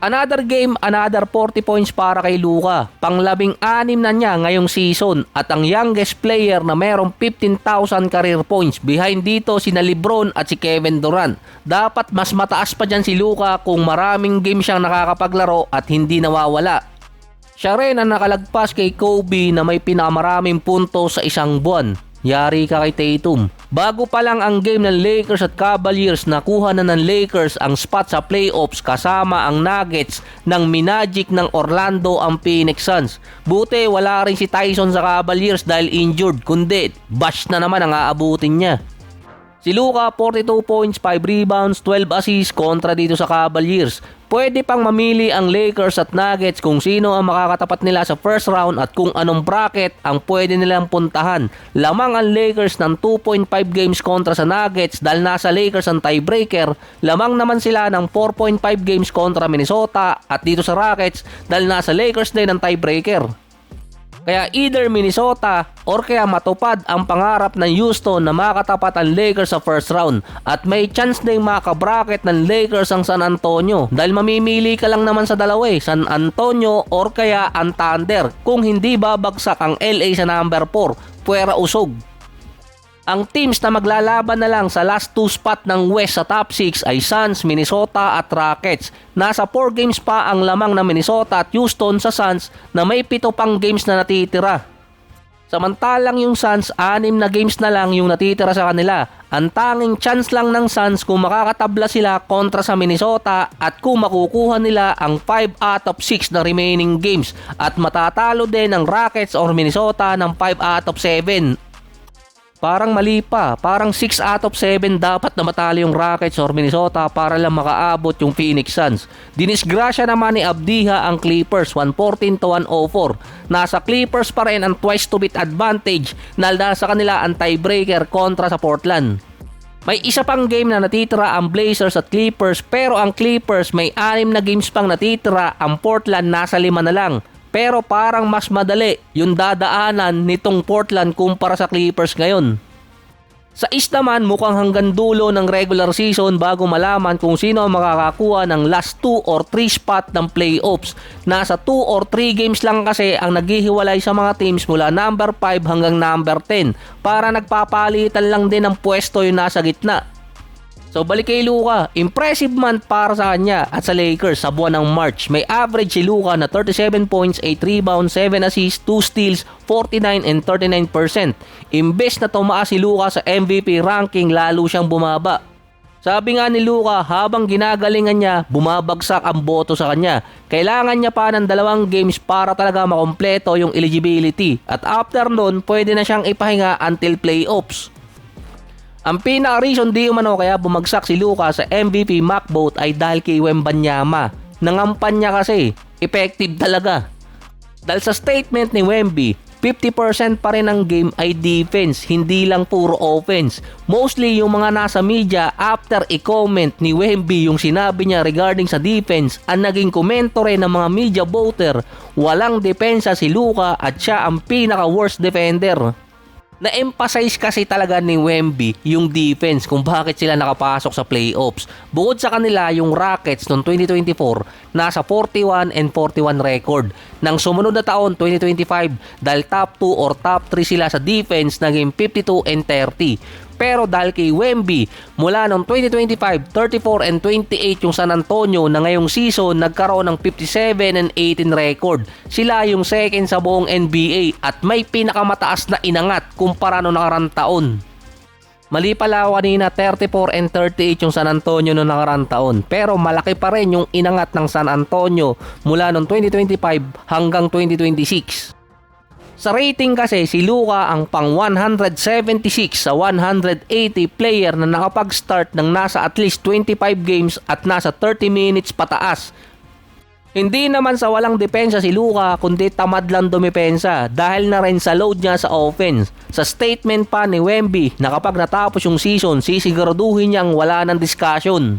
Another game, another 40 points para kay Luka. Pang-16 na niya ngayong season at ang youngest player na merong 15,000 career points. Behind dito sina LeBron at si Kevin Durant. Dapat mas mataas pa dyan si Luka kung maraming game siyang nakakapaglaro at hindi nawawala. Siya rin ang nakalagpas kay Kobe na may pinakamaraming puntos sa isang buwan. Yari ka kay Tatum. Bago pa lang ang game ng Lakers at Cavaliers, nakuha na ng Lakers ang spot sa playoffs kasama ang Nuggets ng Minagic ng Orlando ang Phoenix Suns. Buti wala rin si Tyson sa Cavaliers dahil injured, kundi bash na naman ang aabutin niya. Si Luka 42 points, 5 rebounds, 12 assists kontra dito sa Cavaliers. Pwede pang mamili ang Lakers at Nuggets kung sino ang makakatapat nila sa first round at kung anong bracket ang pwede nilang puntahan. Lamang ang Lakers ng 2.5 games kontra sa Nuggets dahil nasa Lakers ang tiebreaker. Lamang naman sila ng 4.5 games kontra Minnesota at dito sa Rockets dahil nasa Lakers din ang tiebreaker. Kaya either Minnesota or kaya matupad ang pangarap ng Houston na makatapat ang Lakers sa first round at may chance ding makabracket ng Lakers ang San Antonio dahil mamimili ka lang naman sa dalawa San Antonio or kaya ang Thunder kung hindi babagsak ang LA sa number 4, puwera usog. Ang teams na maglalaban na lang sa last 2 spot ng West sa top 6 ay Suns, Minnesota at Rockets. Nasa 4 games pa ang lamang ng Minnesota at Houston sa Suns na may 7 pang games na natitira. Samantalang yung Suns, 6 na games na lang yung natitira sa kanila. Ang tanging chance lang ng Suns kung makakatabla sila kontra sa Minnesota at kung makukuha nila ang 5 out of 6 na remaining games at matatalo din ng Rockets or Minnesota ng 5 out of 7. Parang mali pa, parang 6 out of 7 dapat na matalo yung Rockets or Minnesota para lang makaabot yung Phoenix Suns. Dinisgrasya naman ni Abdiha ang Clippers, 114-104. Nasa Clippers pa rin ang twice to beat advantage na nasa kanila ang tiebreaker kontra sa Portland. May isa pang game na natitira ang Blazers at Clippers pero ang Clippers may 6 na games pang natitira, ang Portland nasa 5 na lang. Pero parang mas madali yung dadaanan nitong Portland kumpara sa Clippers ngayon. Sa East naman, mukhang hanggang dulo ng regular season bago malaman kung sino ang makakakuha ng last 2 or 3 spot ng playoffs. Nasa 2 or 3 games lang kasi ang naghihiwalay sa mga teams mula number 5 hanggang number 10 para nagpapalitan lang din ng pwesto yung nasa gitna. So balik kay Luka, impressive month para sa kanya at sa Lakers sa buwan ng March. May average si Luka na 37 points, 8 rebounds, 7 assists, 2 steals, 49 and 39%. Imbes na tumaas si Luka sa MVP ranking, lalo siyang bumaba. Sabi nga ni Luka, habang ginagalingan niya, bumabagsak ang boto sa kanya. Kailangan niya pa ng 2 games para talaga makompleto yung eligibility. At after nun, pwede na siyang ipahinga until playoffs. Ang pinaka-reason di umano kaya bumagsak si Luka sa MVP mock vote ay dahil kay Wembanyama. Nangampan niya kasi, effective talaga. Dahil sa statement ni Wemby, 50% pa rin ang game ay defense, hindi lang puro offense. Mostly yung mga nasa media after i-comment ni Wemby yung sinabi niya regarding sa defense, ang naging komento rin ng mga media voter, walang depensa si Luka at siya ang pinaka-worst defender. Na-emphasize kasi talaga ni Wemby yung defense kung bakit sila nakapasok sa playoffs. Bukod sa kanila, yung Rockets noong 2024 nasa 41 and 41 record. Nang sumunod na taon 2025 dahil top 2 or top 3 sila sa defense, naging 52 and 30. Pero dahil kay Wemby, mula noong 2025, 34 and 28 yung San Antonio na ngayong season nagkaroon ng 57 and 18 record. Sila yung second sa buong NBA at may pinakamataas na inangat kumpara noong nakarang taon. Mali pala ako kanina, 34 and 38 yung San Antonio noong nakarang taon. Pero malaki pa rin yung inangat ng San Antonio mula noong 2025 hanggang 2026. Sa rating kasi, si Luka ang pang 176 sa 180 player na nakapag-start ng nasa at least 25 games at nasa 30 minutes pataas. Hindi naman sa walang depensa si Luka, kundi tamad lang dumepensa dahil na rin sa load niya sa offense. Sa statement pa ni Wemby na kapag natapos yung season, sisiguraduhin niyang wala ng discussion.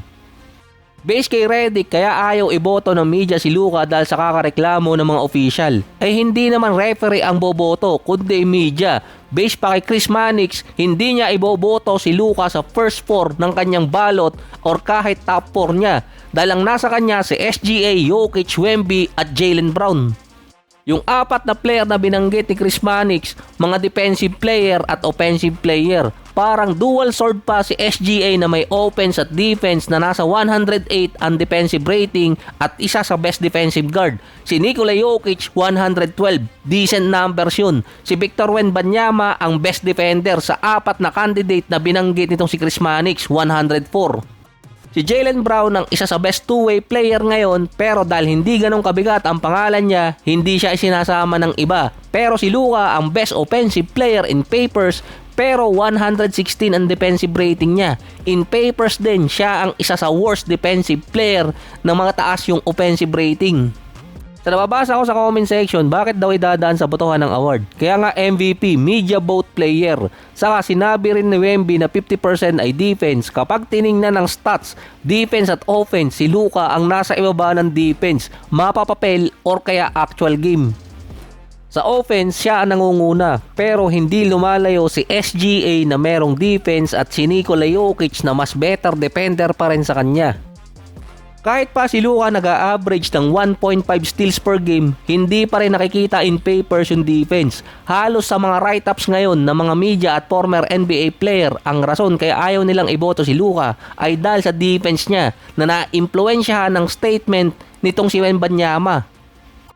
Base kay Redick, kaya ayaw iboto ng media si Luka dahil sa kakareklamo ng mga official. Ay hindi naman referee ang boboto, kundi media. Base pa kay Chris Mannix, hindi niya iboboto si Luka sa first 4 ng kanyang ballot or kahit top 4 niya dahil ang nasa kanya si SGA, Jokic, Wemby at Jaylen Brown. Yung 4 na player na binanggit ni Chris Mannix, mga defensive player at offensive player. Parang dual sword pa si SGA na may offense at defense na nasa 108 ang defensive rating at isa sa best defensive guard. Si Nikola Jokic 112, decent numbers yun. Si Victor Wembanyama ang best defender sa 4 na candidate na binanggit nitong si Chris Mannix, 104. Si Jaylen Brown ang isa sa best two-way player ngayon pero dahil hindi ganong kabigat ang pangalan niya, hindi siya isinasama ng iba. Pero si Luka ang best offensive player in papers pero 116 ang defensive rating niya. In papers din, siya ang isa sa worst defensive player na mga taas yung offensive rating. Sa nababasa ko sa comment section, bakit daw idadaan sa botohan ng award? Kaya nga MVP, media vote player. Saka sinabi rin ni Wemby na 50% ay defense. Kapag tiningnan ng stats, defense at offense, si Luka ang nasa ibaba ng defense, mapapapel or kaya actual game. Sa offense, siya ang nangunguna pero hindi lumalayo si SGA na merong defense at si Nikola Jokic na mas better defender pa rin sa kanya. Kahit pa si Luka nag-a-average ng 1.5 steals per game, hindi pa rin nakikita in papers yung defense. Halos sa mga write-ups ngayon ng mga media at former NBA player, ang rason kaya ayaw nilang iboto si Luka ay dahil sa defense niya na na-impluwensyahan ng statement nitong si Wembanyama.